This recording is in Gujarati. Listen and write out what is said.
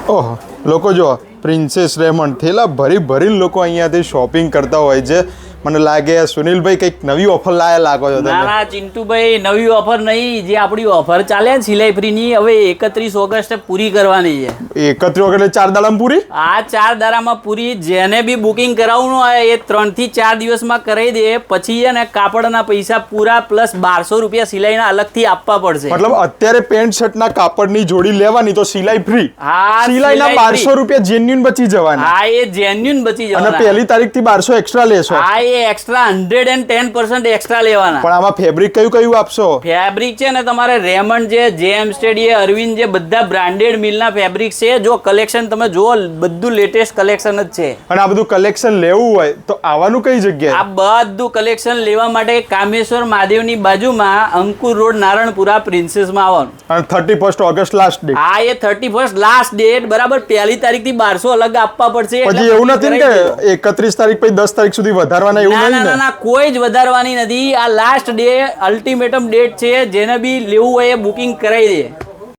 ઓહો, લોકો જો પ્રિન્સેસ રેમન્ડ થેલા ભરી ભરીને લોકો અહીંયાથી શોપિંગ કરતા હોય છે. મને લાગે સુનિલભાઈ કંઈક નવી ઓફર લાયા લાગો છો તમે. ના ચિંટુભાઈ, નવી ઓફર નહીં, જે આપણી ઓફર ચાલે ને સિલાઈ ફ્રીની, હવે 31 ઓગસ્ટે પૂરી કરવાની છે. 31 એટલે 4 દાડામાં પૂરી. આ 4 દાડામાં પૂરી. જેને બી બુકિંગ કરાવવાનું હોય એ 3 થી 4 દિવસમાં કરાવી દે. પછી છે ને કાપડના પૈસા પૂરા પ્લસ 1200 રૂપિયા સિલાઈના અલગથી આપવા પડશે. મતલબ અત્યારે પેન્ટ શર્ટના કાપડની જોડી લેવાની તો સિલાઈ ફ્રી. હા, સિલાઈના 1200 રૂપિયા જેન્યુન બચી જવાના. હા, એ જેન્યુન બચી અને જવાના. પહેલી તારીખથી 1200 એક્સ્ટ્રા લેશો. હા, એ એક્સ્ટ્રા 110% એક્સ્ટ્રા લેવાના. પણ આમાં ફેબ્રિક કયું આપશો? ફેબ્રિક છે ને તમારે રેમન્ડ છે, જેમ સ્ટેડી, અરવિંદ છે, બધા બ્રાન્ડેડ મિલના ફેબ્રિક છે. જો કલેક્શન તમે જુઓ, બધું લેટેસ્ટ કલેક્શન જ છે. અને આ બધું કલેક્શન લેવું હોય તો આવવાનું કઈ જગ્યાએ? આ બધું કલેક્શન લેવા માટે કામેશ્વર મહાદેવની બાજુમાં અંકુર રોડ, નારણપુરા, પ્રિન્સેસમાં આવવાનું. અને 31 ઓગસ્ટ લાસ્ટ ડે. હા, એ 31 લાસ્ટ ડેટ બરાબર. પહેલી તારીખથી 1200 અલગ આપવા પડશે. પછી એવું નથી ને કે 31 તારીખ પછી 10 તારીખ સુધી વધારવાના, એવું નહીં ને? ના, કોઈ જ વધારવાની નથી. આ લાસ્ટ ડે અલ્ટિમેટમ ડેટ છે. જેને બી લેવું હોય એ બુકિંગ કરાવી દે.